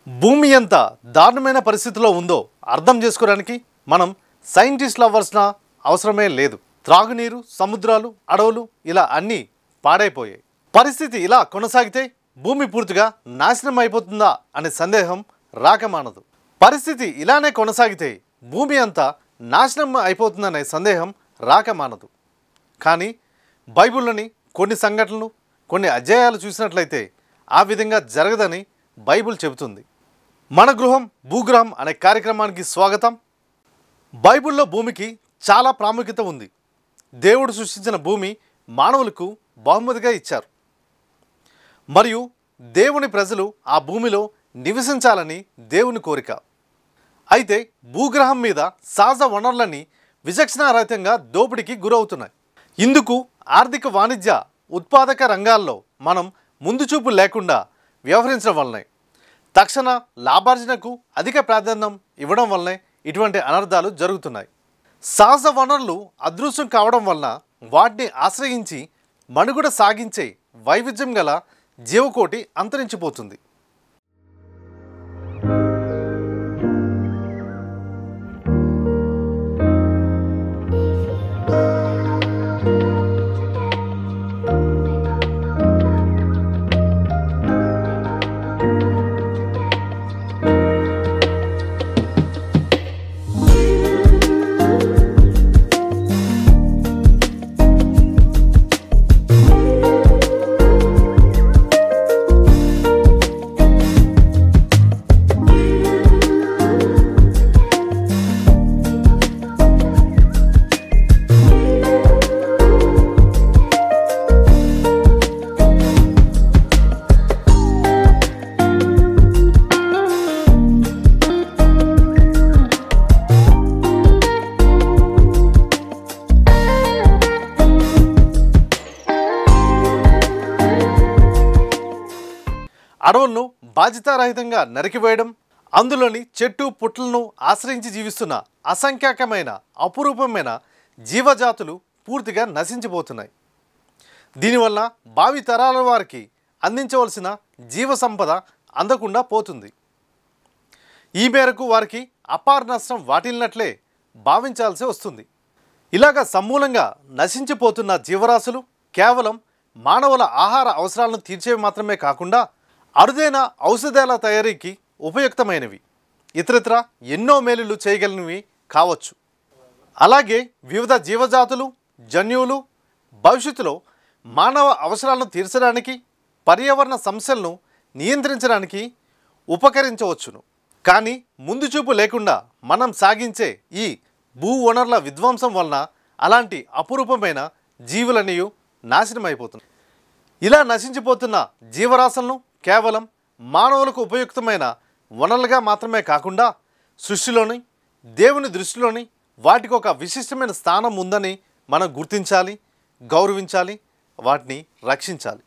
భూమి ఎంత దారుణమైన పరిస్థితిలో ఉందో అర్థం చేసుకోవడానికి మనం సైంటిస్ట్ లవర్స్న అవసరమే లేదు. త్రాగునీరు, సముద్రాలు, అడవులు ఇలా అన్నీ పాడైపోయాయి. పరిస్థితి ఇలా కొనసాగితే భూమి పూర్తిగా నాశనం అయిపోతుందా అనే సందేహం రాకమానదు. పరిస్థితి ఇలానే కొనసాగితే భూమి అంతా నాశనం అయిపోతుందనే సందేహం రాకమానదు. కానీ బైబిల్లోని కొన్ని సంఘటనలు, కొన్ని అధ్యాయాలు చూసినట్లయితే ఆ విధంగా జరగదని బైబిల్ చెబుతుంది. మన గృహం భూగ్రహం అనే కార్యక్రమానికి స్వాగతం. బైబిల్లో భూమికి చాలా ప్రాముఖ్యత ఉంది. దేవుడు సృష్టించిన భూమి మానవులకు బహుమతిగా ఇచ్చారు. మరియు దేవుని ప్రజలు ఆ భూమిలో నివసించాలని దేవుని కోరిక. అయితే భూగ్రహం మీద సహజ వనరులన్నీ విచక్షణారహితంగా దోపిడీకి గురవుతున్నాయి. ఇందుకు ఆర్థిక, వాణిజ్య, ఉత్పాదక రంగాల్లో మనం ముందు చూపు లేకుండా వ్యవహరించడం వల్లనే, తక్షణ లాభార్జనకు అధిక ప్రాధాన్యం ఇవ్వడం వల్లనే ఇటువంటి అనర్థాలు జరుగుతున్నాయి. సహజ వనరులు అదృశ్యం కావడం వలన వాటిని ఆశ్రయించి మనుగడ సాగించే వైవిధ్యం గల జీవకోటి అంతరించిపోతుంది. అడవులను బాధ్యతారహితంగా నరికివేయడం, అందులోని చెట్టు పుట్లను ఆశ్రయించి జీవిస్తున్న అసంఖ్యాకమైన అపురూపమైన జీవజాతులు పూర్తిగా నశించిపోతున్నాయి. దీనివల్ల భావి తరాల వారికి అందించవలసిన జీవ సంపద అందకుండా పోతుంది. ఈ మేరకు వారికి అపార నష్టం వాటిల్లినట్లే భావించాల్సి వస్తుంది. ఇలాగ సమూలంగా నశించిపోతున్న జీవరాశులు కేవలం మానవుల ఆహార అవసరాలను తీర్చేవి మాత్రమే కాకుండా అరుదైన ఔషధాల తయారీకి ఉపయుక్తమైనవి, ఇతరత్ర ఎన్నో మేలులు చేయగలిగినవి కావచ్చు. అలాగే వివిధ జీవజాతులు, జన్యువులు భవిష్యత్తులో మానవ అవసరాలను తీర్చడానికి, పర్యావరణ సమస్యలను నియంత్రించడానికి ఉపకరించవచ్చును. కానీ ముందు చూపు లేకుండా మనం సాగించే ఈ భూ వనరుల విధ్వంసం వలన అలాంటి అపురూపమైన జీవులన్నీ నాశనమైపోతున్నాయి. ఇలా నశించిపోతున్న జీవరాశులను కేవలం మానవులకు ఉపయుక్తమైన వనరులుగా మాత్రమే కాకుండా సృష్టిలోని, దేవుని దృష్టిలోని వాటికి ఒక విశిష్టమైన స్థానం ఉందని మనం గుర్తించాలి, గౌరవించాలి, వాటిని రక్షించాలి.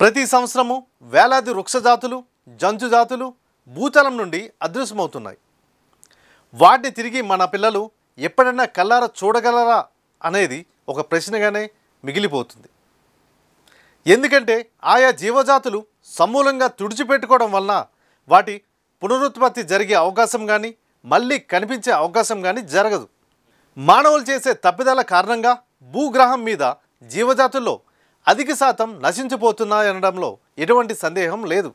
ప్రతి సంవత్సరము వేలాది వృక్షజాతులు, జంతుజాతులు భూతలం నుండి అదృశ్యమవుతున్నాయి. వాటిని తిరిగి మన పిల్లలు ఎప్పుడైనా కళ్ళారా చూడగలరా అనేది ఒక ప్రశ్నగానే మిగిలిపోతుంది. ఎందుకంటే ఆయా జీవజాతులు సమూలంగా తుడిచిపెట్టుకోవడం వలన వాటి పునరుత్పత్తి జరిగే అవకాశం కానీ మళ్ళీ కనిపించే అవకాశం కానీ జరగదు. మానవులు చేసే తప్పిదాల కారణంగా భూగ్రహం మీద జీవజాతుల్లో అధిక శాతం నశించిపోతున్నాయనడంలో ఎటువంటి సందేహం లేదు.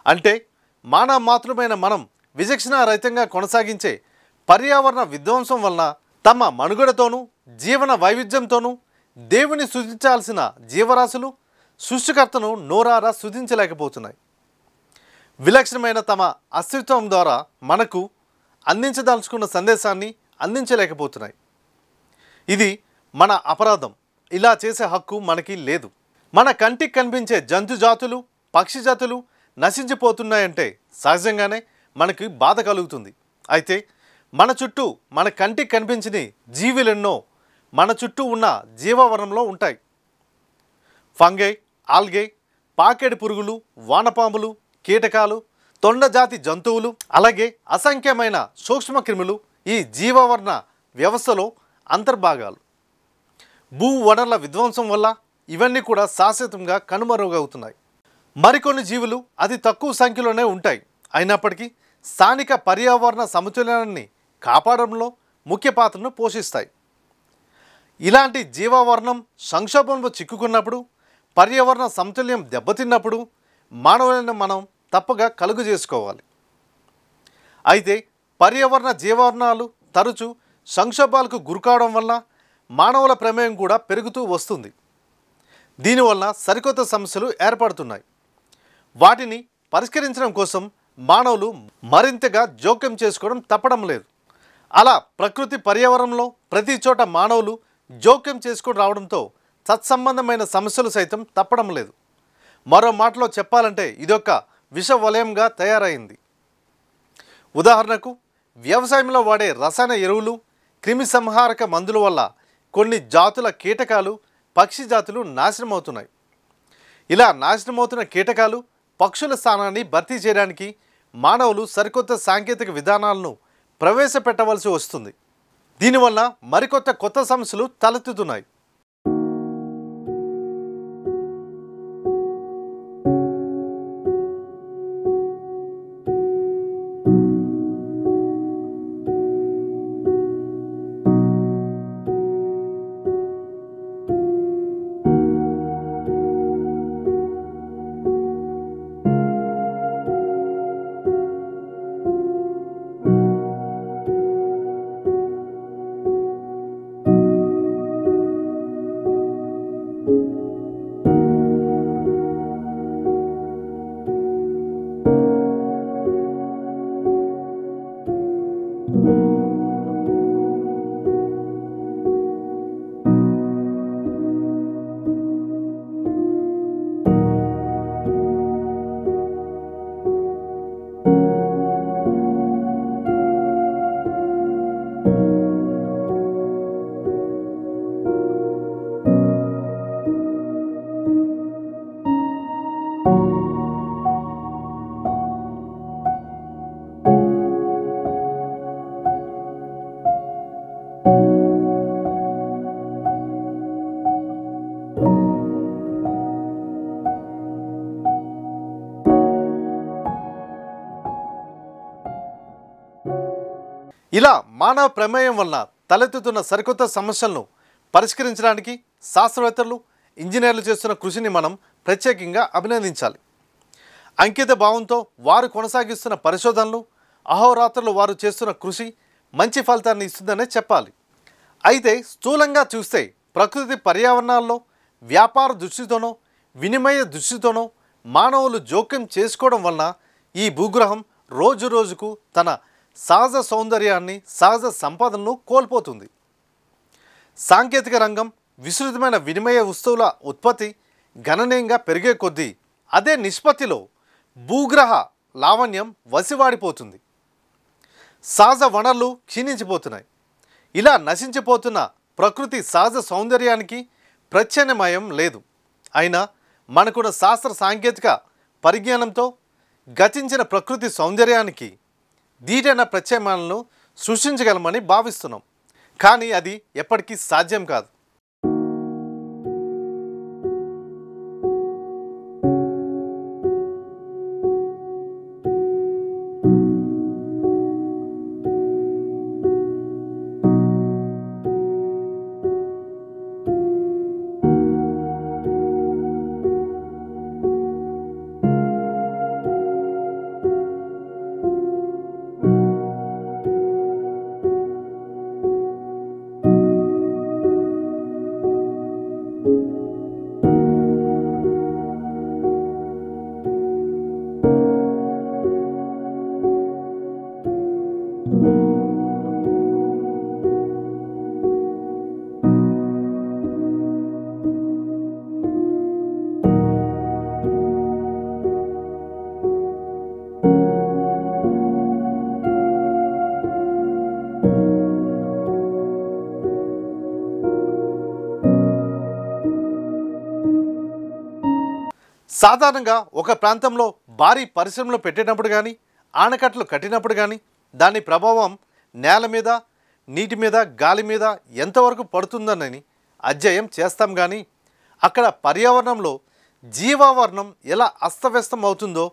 అంటే మానవ మాతృమైన మనం విచక్షణారహితంగా కొనసాగించే పర్యావరణ విధ్వంసం వలన తమ మనుగడతోనూ జీవన వైవిధ్యంతోనూ దేవుని సృజించాల్సిన జీవరాశులు సృష్టికర్తను నోరారా సృజించలేకపోతున్నాయి. విలక్షణమైన తమ అస్తిత్వం ద్వారా మనకు అందించదలుచుకున్న సందేశాన్ని అందించలేకపోతున్నాయి. ఇది మన అపరాధం. ఇలా చేసే హక్కు మనకి లేదు. మన కంటికి కనిపించే జంతు జాతులు, పక్షి జాతులు నశించిపోతున్నాయంటే సహజంగానే మనకి బాధ కలుగుతుంది. అయితే మన చుట్టూ మన కంటికి కనిపించని జీవులెన్నో మన చుట్టూ ఉన్న జీవవనంలో ఉంటాయి. ఫంగై, ఆల్గే, పాకెడు పురుగులు, వానపాములు, కీటకాలు, తొండజాతి జంతువులు, అలాగే అసంఖ్యమైన సూక్ష్మక్రిములు ఈ జీవవర్ణ వ్యవస్థలో అంతర్భాగాలు. భూ వనరుల విధ్వంసం వల్ల ఇవన్నీ కూడా శాశ్వతంగా కనుమరుగవుతున్నాయి. మరికొన్ని జీవులు అతి తక్కువ సంఖ్యలోనే ఉంటాయి. అయినప్పటికీ స్థానిక పర్యావరణ సమతుల్యాన్ని కాపాడడంలో ముఖ్య పాత్రను పోషిస్తాయి. ఇలాంటి జీవవర్ణం సంక్షోభంలో చిక్కుకున్నప్పుడు, పర్యావరణ సమతుల్యం దెబ్బతిన్నప్పుడు మానవులను మనం తప్పగా కలుగు చేసుకోవాలి. అయితే పర్యావరణ జీవవర్ణాలు తరచూ సంక్షోభాలకు గురికావడం వల్ల మానవుల ప్రమేయం కూడా పెరుగుతూ వస్తుంది. దీనివల్ల సరికొత్త సమస్యలు ఏర్పడుతున్నాయి. వాటిని పరిష్కరించడం కోసం మానవులు మరింతగా జోక్యం చేసుకోవడం తప్పడం లేదు. అలా ప్రకృతి పర్యావరణంలో ప్రతి చోట మానవులు జోక్యం చేసుకొని రావడంతో తత్సంబంధమైన సమస్యలు సైతం తప్పడం లేదు. మరో మాటలో చెప్పాలంటే ఇదొక విష వలయంగా తయారైంది. ఉదాహరణకు వ్యవసాయంలో వాడే రసాయన ఎరువులు, క్రిమి సంహారక మందుల వల్ల కొన్ని జాతుల కీటకాలు, పక్షి జాతులు నాశనమవుతున్నాయి. ఇలా నాశనమవుతున్న కీటకాలు, పక్షుల స్థానాన్ని భర్తీ చేయడానికి మానవులు సరికొత్త సాంకేతిక విధానాలను ప్రవేశపెట్టవలసి వస్తుంది. దీనివల్ల కొత్త సమస్యలు తలెత్తుతున్నాయి. ఇలా మానవ ప్రమేయం వలన తలెత్తుతున్న సరికొత్త సమస్యలను పరిష్కరించడానికి శాస్త్రవేత్తలు, ఇంజనీర్లు చేస్తున్న కృషిని మనం ప్రత్యేకంగా అభినందించాలి. అంకిత భావంతో వారు కొనసాగిస్తున్న పరిశోధనలు, అహోరాత్రులు వారు చేస్తున్న కృషి మంచి ఫలితాన్ని ఇస్తుందనే చెప్పాలి. అయితే స్థూలంగా చూస్తే ప్రకృతి పర్యావరణాల్లో వ్యాపార దృష్టితోనో, వినిమయ దృష్టితోనో మానవులు జోక్యం చేసుకోవడం వలన ఈ భూగ్రహం రోజు రోజుకు తన సహజ సౌందర్యాన్ని, సహజ సంపదను కోల్పోతుంది. సాంకేతిక రంగం, విస్తృతమైన వినిమయ వస్తువుల ఉత్పత్తి గణనీయంగా పెరిగే కొద్దీ అదే నిష్పత్తిలో భూగ్రహ లావణ్యం వసివాడిపోతుంది. సహజ వనరులు క్షీణించిపోతున్నాయి. ఇలా నశించిపోతున్న ప్రకృతి సహజ సౌందర్యానికి ప్రత్యామ్నాయం లేదు. అయినా మనకున్న శాస్త్ర సాంకేతిక పరిజ్ఞానంతో గతించిన ప్రకృతి సౌందర్యానికి దీటైన ప్రత్యామ్నాయాలను సృష్టించగలమని భావిస్తున్నాం. కానీ అది ఎప్పటికీ సాధ్యం కాదు. సాధారణంగా ఒక ప్రాంతంలో భారీ పరిశ్రమలు పెట్టినప్పుడు కానీ ఆనకట్టలు కట్టినప్పుడు కానీ దాని ప్రభావం నేల మీద, నీటి మీద, గాలి మీద ఎంతవరకు పడుతుందనని అధ్యయనం చేస్తాం. కానీ అక్కడ పర్యావరణంలో జీవావరణం ఎలా అస్తవ్యస్తం అవుతుందో,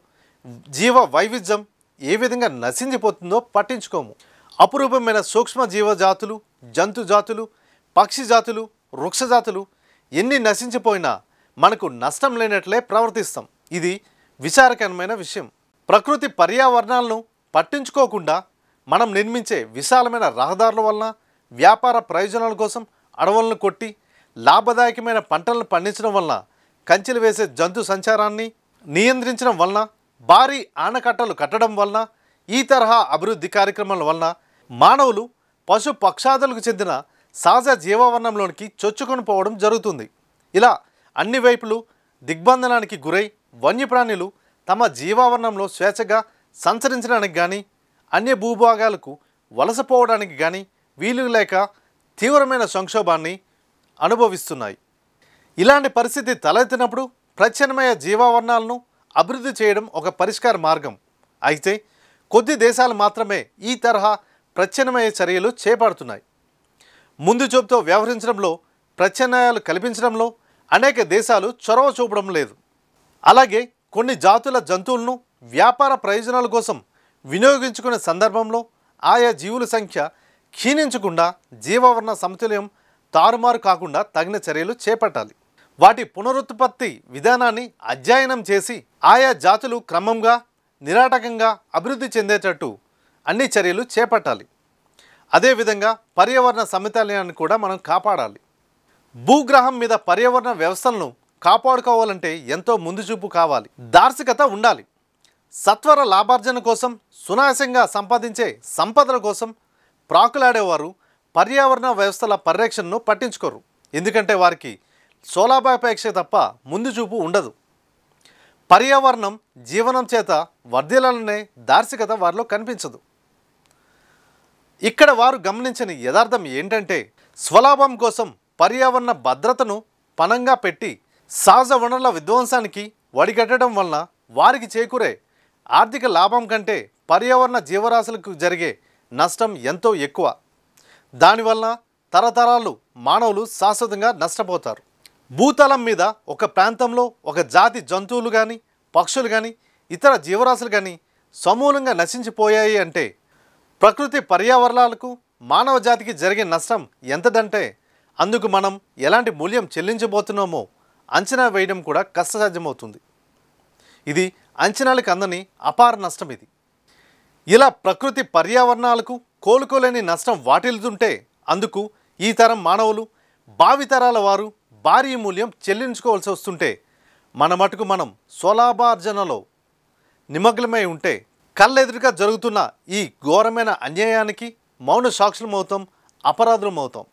జీవ వైవిధ్యం ఏ విధంగా నశించిపోతుందో పట్టించుకోము. అపురూపమైన సూక్ష్మ జీవజాతులు, జంతు జాతులు, పక్షి జాతులు, వృక్ష జాతులు ఎన్ని నశించిపోయినా మనకు నష్టం లేనట్లే ప్రవర్తిస్తాం. ఇది విచారకరమైన విషయం. ప్రకృతి పర్యావరణాలను పట్టించుకోకుండా మనం నిర్మించే విశాలమైన రహదారుల వలన, వ్యాపార ప్రయోజనాల కోసం అడవులను కొట్టి లాభదాయకమైన పంటలను పండించడం వలన, కంచెలు వేసే జంతు సంచారాన్ని నియంత్రించడం వలన, భారీ ఆనకట్టలు కట్టడం వలన, ఈ తరహా అభివృద్ధి కార్యక్రమాల వలన మానవులు పశు పక్షాదులకు చెందిన సహజ జీవావరణంలోనికి చొచ్చుకొని పోవడం జరుగుతుంది. ఇలా అన్ని వైపులు దిగ్బంధనానికి గురై వన్యప్రాణులు తమ జీవావరణంలో స్వేచ్ఛగా సంచరించడానికి కానీ, అన్య భూభాగాలకు వలసపోవడానికి కానీ వీలు లేక తీవ్రమైన సంక్షోభాన్ని అనుభవిస్తున్నాయి. ఇలాంటి పరిస్థితి తలెత్తినప్పుడు ప్రత్యామ్నాయ జీవావరణాలను అభివృద్ధి చేయడం ఒక పరిష్కార మార్గం. అయితే కొద్ది దేశాలు మాత్రమే ఈ తరహా ప్రత్యామ్నాయ చర్యలు చేపడుతున్నాయి. ముందు చూపుతో వ్యవహరించడంలో, ప్రత్యామ్నాయాలు కల్పించడంలో అనేక దేశాలు చొరవ చూపడం లేదు. అలాగే కొన్ని జాతుల జంతువులను వ్యాపార ప్రయోజనాల కోసం వినియోగించుకునే సందర్భంలో ఆయా జీవుల సంఖ్య క్షీణించకుండా జీవావరణ సమతుల్యం తారుమారు కాకుండా తగిన చర్యలు చేపట్టాలి. వాటి పునరుత్పత్తి విధానాన్ని అధ్యయనం చేసి ఆయా జాతులు క్రమంగా నిరాటకంగా అభివృద్ధి చెందేటట్టు అన్ని చర్యలు చేపట్టాలి. అదేవిధంగా పర్యావరణ సమతుల్యాన్ని కూడా మనం కాపాడాలి. భూగ్రహం మీద పర్యావరణ వ్యవస్థలను కాపాడుకోవాలంటే ఎంతో ముందు చూపు కావాలి, దార్శికత ఉండాలి. సత్వర లాభార్జన కోసం, సునాయాసంగా సంపాదించే సంపదల కోసం ప్రాకులాడేవారు పర్యావరణ వ్యవస్థల పరిరక్షణను పట్టించుకోరు. ఎందుకంటే వారికి స్వలాభాపేక్ష తప్ప ముందు చూపు ఉండదు. పర్యావరణం జీవనం చేత వర్ధిల్లాలనే దార్శికత వారిలో కనిపించదు. ఇక్కడ వారు గమనించని యథార్థం ఏంటంటే, స్వలాభం కోసం పర్యావరణ భద్రతను పణంగా పెట్టి సహజ వనరుల విధ్వంసానికి వడిగట్టడం వలన వారికి చేకూరే ఆర్థిక లాభం కంటే పర్యావరణ జీవరాశులకు జరిగే నష్టం ఎంతో ఎక్కువ. దానివలన తరతరాలు మానవులు శాశ్వతంగా నష్టపోతారు. భూతలం మీద ఒక ప్రాంతంలో ఒక జాతి జంతువులు కానీ, పక్షులు కానీ, ఇతర జీవరాశులు కానీ సమూలంగా నశించిపోయాయి అంటే ప్రకృతి పర్యావరణాలకు, మానవ జాతికి జరిగే నష్టం ఎంతదంటే అందుకు మనం ఎలాంటి మూల్యం చెల్లించబోతున్నామో అంచనా వేయడం కూడా కష్టసాధ్యమవుతుంది. ఇది అంచనాలకు అందని అపార నష్టం. ఇది ఇలా ప్రకృతి పర్యావరణాలకు కోలుకోలేని నష్టం వాటిల్లుతుంటే అందుకు ఈ తరం మానవులు, భావితరాల వారు భారీ మూల్యం చెల్లించుకోవాల్సి వస్తుంటే మన మటుకు మనం స్వలాభార్జనలో నిమగ్నమై ఉంటే కళ్ళెదురుగా జరుగుతున్న ఈ ఘోరమైన అన్యాయానికి మౌన సాక్షులమవుతాం, అపరాధులమవుతాం.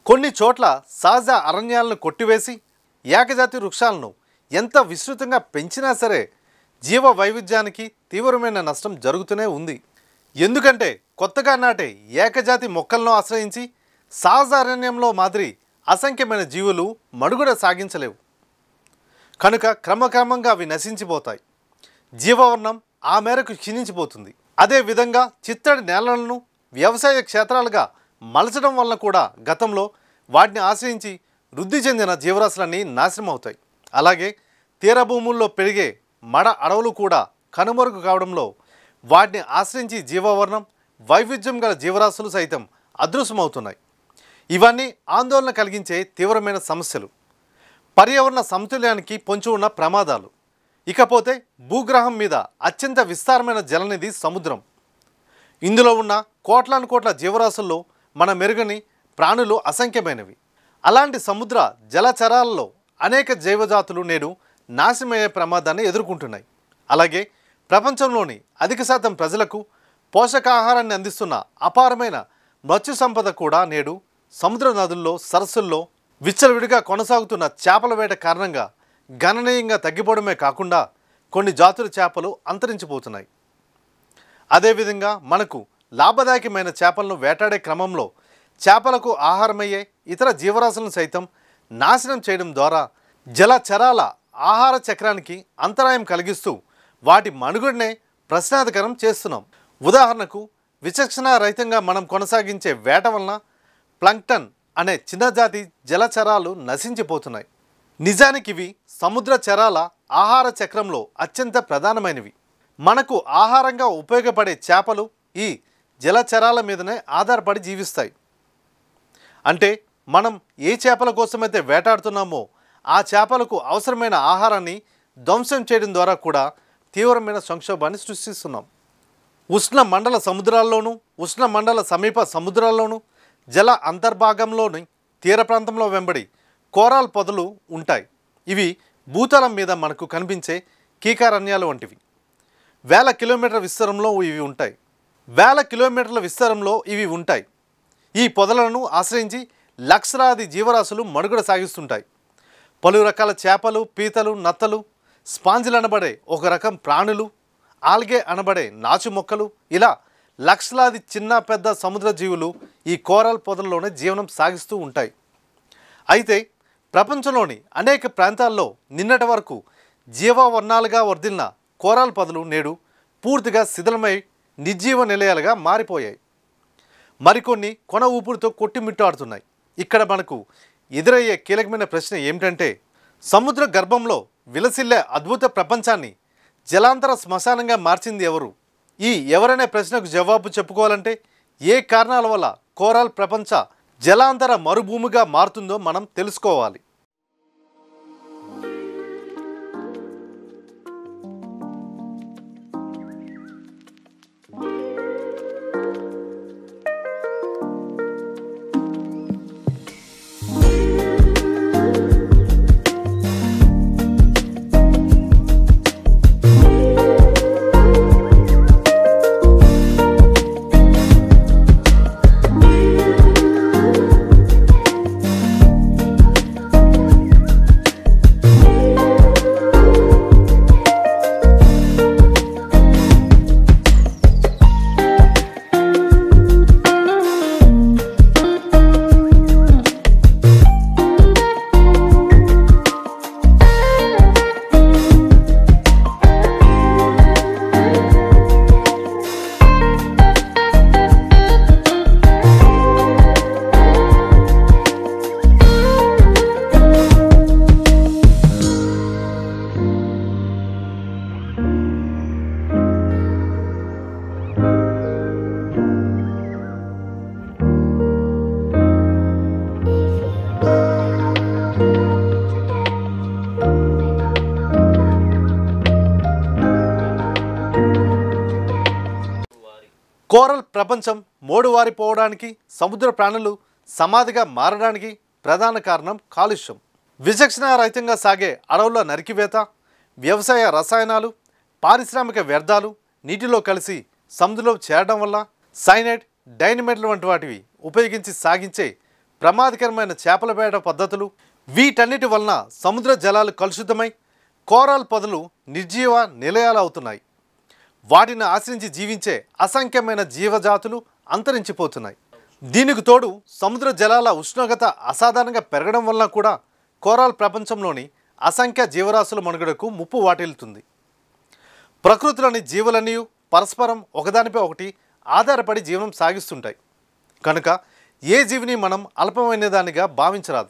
కొన్ని చోట్ల సహజ అరణ్యాలను కొట్టివేసి ఏకజాతి వృక్షాలను ఎంత విస్తృతంగా పెంచినా సరే జీవ వైవిధ్యానికి తీవ్రమైన నష్టం జరుగుతూనే ఉంది. ఎందుకంటే కొత్తగా నాటే ఏకజాతి మొక్కలను ఆశ్రయించి సహజ అరణ్యంలో మాదిరి అసంఖ్యమైన జీవులు మనుగడ సాగించలేవు. కనుక క్రమక్రమంగా అవి నశించిపోతాయి. జీవవర్ణం ఆ మేరకు క్షీణించిపోతుంది. అదేవిధంగా చిత్తడి నేలలను వ్యవసాయ క్షేత్రాలుగా మలచడం వలన కూడా గతంలో వాటిని ఆశ్రయించి వృద్ధి చెందిన జీవరాశులన్నీ నాశనం అవుతాయి. అలాగే తీరభూముల్లో పెరిగే మడ అడవులు కూడా కనుమరుగు కావడంలో వాటిని ఆశ్రయించి జీవవర్ణం వైవిధ్యం గల జీవరాశులు సైతం అదృశ్యమవుతున్నాయి. ఇవన్నీ ఆందోళన కలిగించే తీవ్రమైన సమస్యలు, పర్యావరణ సమతుల్యానికి పొంచి ఉన్న ప్రమాదాలు. ఇకపోతే భూగ్రహం మీద అత్యంత విస్తారమైన జలనిధి సముద్రం. ఇందులో ఉన్న కోట్లాను కోట్ల జీవరాశుల్లో మన మెరుగని ప్రాణులు అసంఖ్యమైనవి. అలాంటి సముద్ర జలచరాలలో అనేక జీవజాతులు నేడు నాశనమయ్యే ప్రమాదాన్ని ఎదుర్కొంటున్నాయి. అలాగే ప్రపంచంలోని అధిక శాతం ప్రజలకు పోషకాహారాన్ని అందిస్తున్న అపారమైన మత్స్య సంపద కూడా నేడు సముద్ర నదుల్లో, సరస్సుల్లో విచ్చలవిడిగా కొనసాగుతున్న చేపల వేట కారణంగా గణనీయంగా తగ్గిపోవడమే కాకుండా కొన్ని జాతుల చేపలు అంతరించిపోతున్నాయి. అదేవిధంగా మనకు లాభదాయకమైన చేపలను వేటాడే క్రమంలో చేపలకు ఆహారమయ్యే ఇతర జీవరాశులను సైతం నాశనం చేయడం ద్వారా జలచరాల ఆహార చక్రానికి అంతరాయం కలిగిస్తూ వాటి మనుగడనే ప్రశ్నార్థకరం చేస్తున్నాం. ఉదాహరణకు విచక్షణారహితంగా మనం కొనసాగించే వేట వలన ప్లాంక్టన్ అనే చిన్న జాతి జలచరాలు నశించిపోతున్నాయి. నిజానికి ఇవి సముద్ర చరాల ఆహార చక్రంలో అత్యంత ప్రధానమైనవి. మనకు ఆహారంగా ఉపయోగపడే చేపలు ఈ జలచరాల మీదనే ఆధారపడి జీవిస్తాయి. అంటే మనం ఏ చేపల కోసమైతే వేటాడుతున్నామో ఆ చేపలకు అవసరమైన ఆహారాన్ని ధ్వంసం చేయడం ద్వారా కూడా తీవ్రమైన సంక్షోభాన్ని సృష్టిస్తున్నాం. ఉష్ణ మండల సముద్రాల్లోనూ, ఉష్ణ మండల సమీప సముద్రాల్లోనూ, జల అంతర్భాగంలోని తీర ప్రాంతంలో వెంబడి కోరాల్ పొదలు ఉంటాయి. ఇవి భూతలం మీద మనకు కనిపించే కీకారణ్యాలు వంటివి. వేల కిలోమీటర్ల విస్తరంలో ఇవి ఉంటాయి. ఈ పొదలను ఆశ్రయించి లక్షలాది జీవరాశులు మనుగడ సాగిస్తుంటాయి. పలు రకాల చేపలు, పీతలు, నత్తలు, స్పాంజిలు అనబడే ఒక రకం ప్రాణులు, ఆల్గే అనబడే నాచు మొక్కలు, ఇలా లక్షలాది చిన్న పెద్ద సముద్ర జీవులు ఈ కోరల్ పొదల్లోనే జీవనం సాగిస్తూ ఉంటాయి. అయితే ప్రపంచంలోని అనేక ప్రాంతాల్లో నిన్నటి వరకు జీవవర్ణాలుగా వర్ధిల్లిన కోరల్ పొదలు నేడు పూర్తిగా శిథిలమై నిర్జీవ నిలయాలుగా మారిపోయాయి. మరికొన్ని కొన ఊపిరితో కొట్టిమిట్టాడుతున్నాయి. ఇక్కడ మనకు ఎదురయ్యే కీలకమైన ప్రశ్న ఏమిటంటే, సముద్ర గర్భంలో విలసిల్లే అద్భుత ప్రపంచాన్ని జలాంతర శ్మశానంగా మార్చింది ఎవరు? ఈ ఎవరనే ప్రశ్నకు జవాబు చెప్పుకోవాలంటే ఏ కారణాల వల్ల కోరల్ ప్రపంచ జలాంతర మరుభూమిగా మారుతుందో మనం తెలుసుకోవాలి. కోరల్ ప్రపంచం మోడువారిపోవడానికి, సముద్ర ప్రాణులు సమాధిగా మారడానికి ప్రధాన కారణం కాలుష్యం. విచక్షణారహితంగా సాగే అడవుల నరికివేత, వ్యవసాయ రసాయనాలు, పారిశ్రామిక వ్యర్థాలు నీటిలో కలిసి సముద్రంలో చేరడం వల్ల సైనైడ్, డైనమైట్లు వంటి వాటివి ఉపయోగించి సాగించే ప్రమాదకరమైన చేపల వేట పద్ధతులు, వీటన్నిటి వలన సముద్ర జలాలు కలుషితమై కోరల్ పొదలు నిర్జీవ నిలయాలు అవుతున్నాయి. వాటిని ఆశ్రయించి జీవించే అసంఖ్యమైన జీవజాతులు అంతరించిపోతున్నాయి. దీనికి తోడు సముద్ర జలాల ఉష్ణోగ్రత అసాధారణంగా పెరగడం వలన కూడా కోరల్ ప్రపంచంలోని అసంఖ్య జీవరాశుల మనుగడకు ముప్పు వాటిల్లుతుంది. ప్రకృతిలోని జీవులన్నీ పరస్పరం ఒకదానిపై ఒకటి ఆధారపడి జీవనం సాగిస్తుంటాయి కనుక ఏ జీవిని మనం అల్పమైన దానిగా భావించరాదు.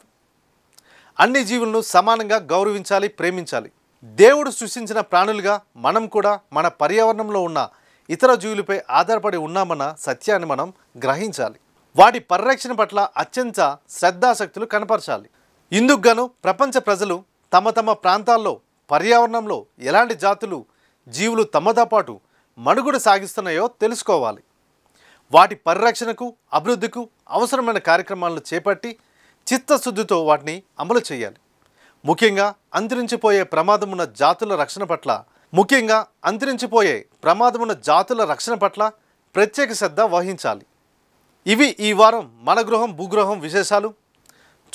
అన్ని జీవులను సమానంగా గౌరవించాలి, ప్రేమించాలి. దేవుడు సృష్టించిన ప్రాణులుగా మనం కూడా మన పర్యావరణంలో ఉన్న ఇతర జీవులపై ఆధారపడి ఉన్నామన్న సత్యాన్ని మనం గ్రహించాలి. వాటి పరిరక్షణ పట్ల అత్యంత శ్రద్ధాశక్తులు కనపరచాలి. ఇందుకు గాను ప్రపంచ ప్రజలు తమ తమ ప్రాంతాల్లో పర్యావరణంలో ఎలాంటి జాతులు జీవులు తమతో పాటు మనుగడ సాగిస్తున్నాయో తెలుసుకోవాలి. వాటి పరిరక్షణకు అభివృద్ధికు అవసరమైన కార్యక్రమాలను చేపట్టి చిత్తశుద్ధితో వాటిని అమలు చేయాలి. ముఖ్యంగా అంతరించిపోయే ప్రమాదమున్న జాతుల రక్షణ పట్ల ప్రత్యేక శ్రద్ధ వహించాలి. ఇవి ఈ వారం మన గృహం భూగృహం విశేషాలు.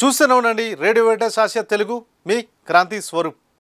చూస్తూనే ఉండండి రేడియో వెంకటేష్ ఆసియా తెలుగు. మీ క్రాంతి స్వరూప్.